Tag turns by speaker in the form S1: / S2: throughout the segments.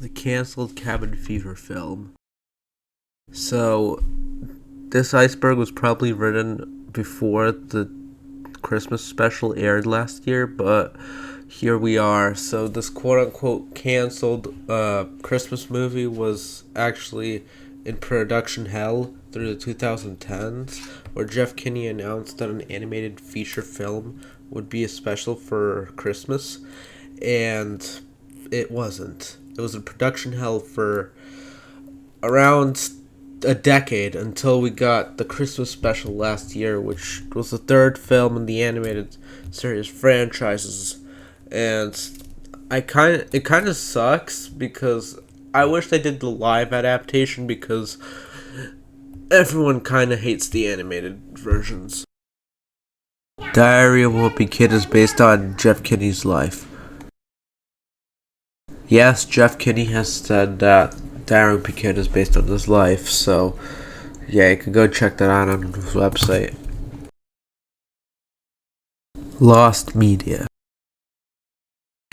S1: the canceled Cabin Fever film. So, this iceberg was probably written before the Christmas special aired last year, but here we are. So, this quote-unquote canceled Christmas movie was actually in production hell through the 2010s, where Jeff Kinney announced that an animated feature film would be a special for Christmas, and it wasn't. It was in production hell for around a decade until we got the Christmas special last year, which was the third film in the animated series franchises. And it kind of sucks because I wish they did the live adaptation because everyone kind of hates the animated versions. Diary of a Wimpy Kid is based on Jeff Kinney's life. Yes, Jeff Kinney has said that Diary of a Wimpy Kid is based on his life, so yeah, you can go check that out on his website. Lost Media.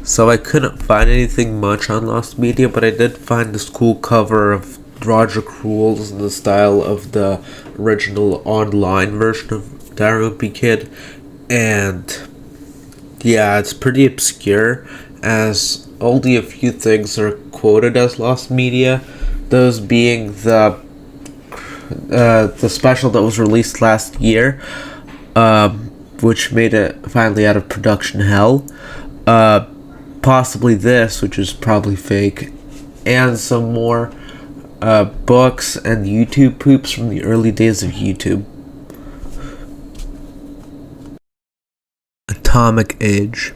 S1: So I couldn't find anything much on Lost Media, but I did find this cool cover of Roger Cruels in the style of the original online version of Diary of a Wimpy Kid, and yeah, it's pretty obscure as only a few things are quoted as Lost Media, those being the special that was released last year, which made it finally out of production hell, possibly this, which is probably fake, and some more books and YouTube poops from the early days of YouTube. Atomic Age.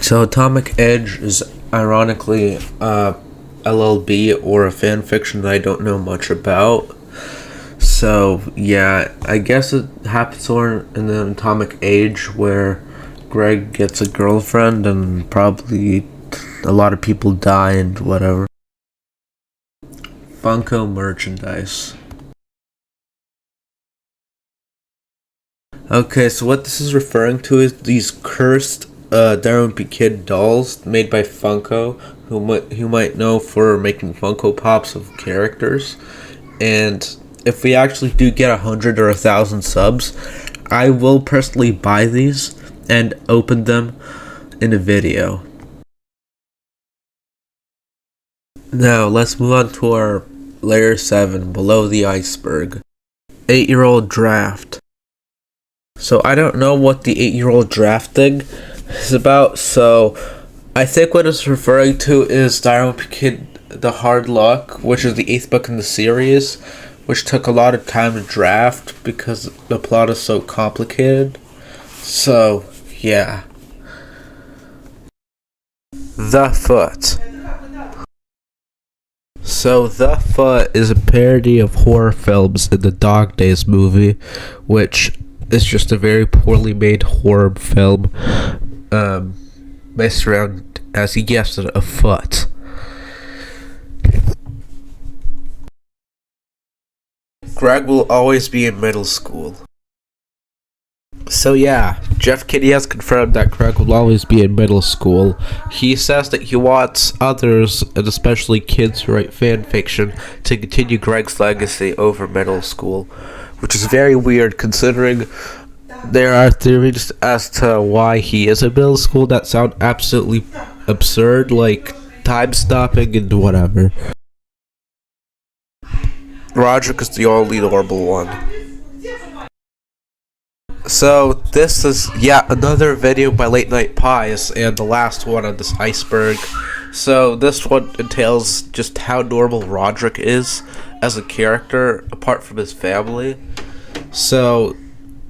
S1: So Atomic Age is ironically LLB or a fanfiction that I don't know much about. So yeah, I guess it happens somewhere in the Atomic Age where Greg gets a girlfriend and probably a lot of people die and whatever. Funko merchandise. Okay, so what this is referring to is these cursed Diary of a Wimpy Kid dolls made by Funko, who might know for making Funko Pops of characters. And if we actually do get 100 or 1,000 subs, I will personally buy these and open them in a video. Now let's move on to our layer 7, below the iceberg. 8-year-old draft. So I don't know what the 8-year-old draft thing is about, so I think what it's referring to is Diary of a Wimpy Kid The Hard Luck, which is the 8th book in the series, which took a lot of time to draft because the plot is so complicated. So, yeah. The Foot. So, The Foot is a parody of horror films in the Dog Days movie, which is just a very poorly made horror film based around, as he guessed it, a foot. Greg will always be in middle school. So yeah, Jeff Kinney has confirmed that Greg will always be in middle school. He says that he wants others, and especially kids who write fan fiction, to continue Greg's legacy over middle school, which is very weird considering there are theories as to why he is in middle school that sound absolutely absurd, like time stopping and whatever. Roderick is the only normal one. So this is yet another video by Late Night Pies, and the last one on this iceberg. So this one entails just how normal Roderick is as a character apart from his family. So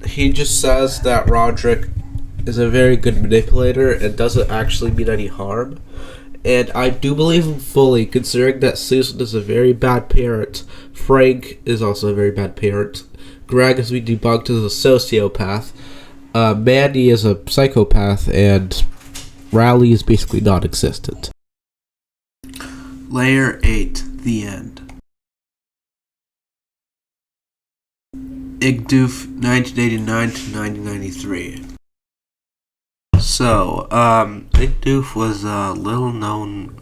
S1: he just says that Roderick is a very good manipulator and doesn't actually mean any harm. And I do believe him fully, considering that Susan is a very bad parent. Frank is also a very bad parent. Greg, as we debunked, is a sociopath. Mandy is a psychopath, and Riley is basically non-existent. Layer 8, the end. Igdoof, 1989 to 1993. So, Igdoof was a little-known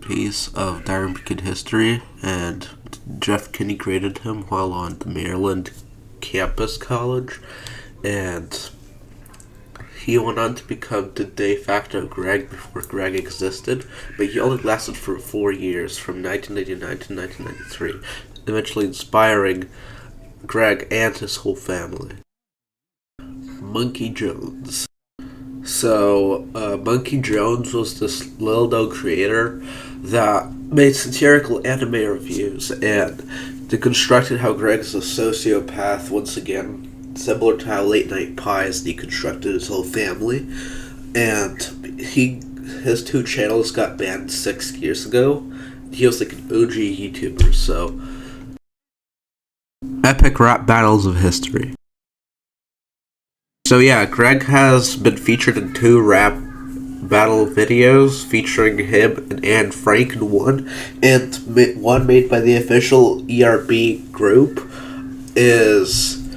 S1: piece of Diary of a Kid history, and Jeff Kinney graded him while on the Maryland campus college, and he went on to become the de facto Greg before Greg existed, but he only lasted for 4 years, from 1989 to 1993, eventually inspiring Greg and his whole family. Monkey Jones. So, Monkey Jones was this little-known creator that made satirical anime reviews and deconstructed how Greg is a sociopath once again, similar to how Late Night Pies deconstructed his whole family. And his 2 channels got banned 6 years ago. He was like an OG YouTuber, so... Epic rap battles of history. So yeah, Greg has been featured in 2 rap battle videos featuring him and Anne Frank in one, and one made by the official ERB group is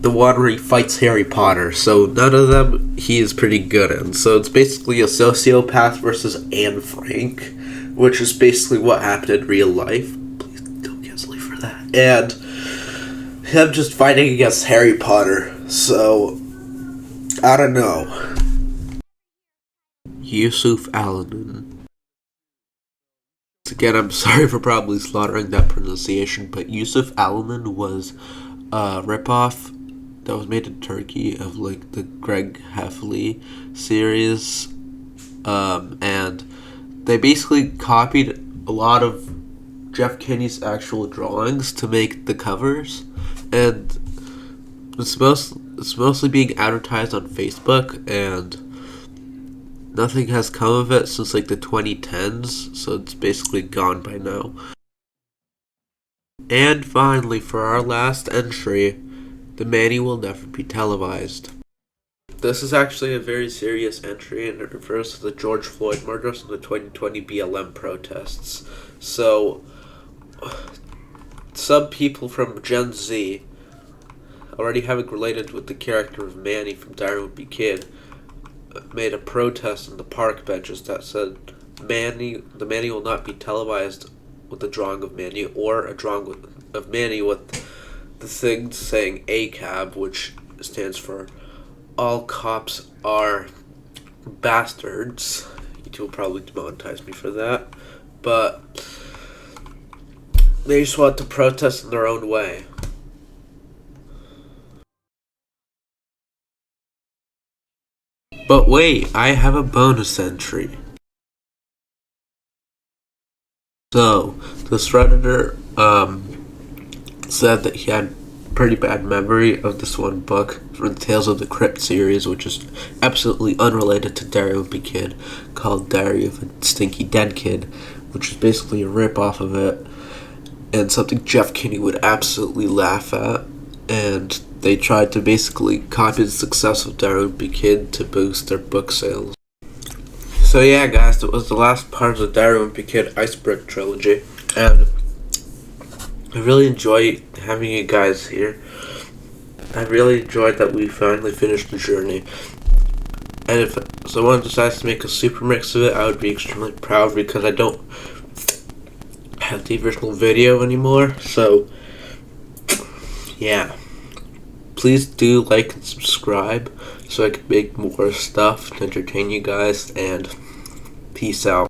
S1: the one where he fights Harry Potter. So none of them he is pretty good in. So it's basically a sociopath versus Anne Frank, which is basically what happened in real life. Please don't cancel me for that. And him just fighting against Harry Potter. So I don't know. Yusuf Aladdin. Again, I'm sorry for probably slaughtering that pronunciation, but Yusuf Aladdin was a ripoff that was made in Turkey of like the Greg Heffley series, and they basically copied a lot of Jeff Kinney's actual drawings to make the covers, and it's mostly being advertised on Facebook, and nothing has come of it since like the 2010s, so it's basically gone by now. And finally, for our last entry, the Manny will never be televised. This is actually a very serious entry, and it refers to the George Floyd murders and the 2020 BLM protests. So, some people from Gen Z, already having related with the character of Manny from Diary of a Kid, made a protest on the park benches that said the Manny will not be televised with a drawing of Manny, or a drawing of Manny with the thing saying ACAB, which stands for All Cops Are Bastards. YouTube will probably demonetize me for that, but they just want to protest in their own way. But wait, I have a bonus entry. So, this Redditor said that he had pretty bad memory of this one book from the Tales of the Crypt series, which is absolutely unrelated to Diary of a Kid, called Diary of a Stinky Dead Kid, which is basically a rip-off of it, and something Jeff Kinney would absolutely laugh at, and they tried to basically copy the success of Diary of a Kid to boost their book sales. So yeah, guys, that was the last part of the Diary of a Kid Iceberg trilogy, and I really enjoy having you guys here. I really enjoyed that we finally finished the journey. And if someone decides to make a super mix of it, I would be extremely proud, because I don't have the original video anymore. So, yeah. Please do like and subscribe so I can make more stuff to entertain you guys, and peace out.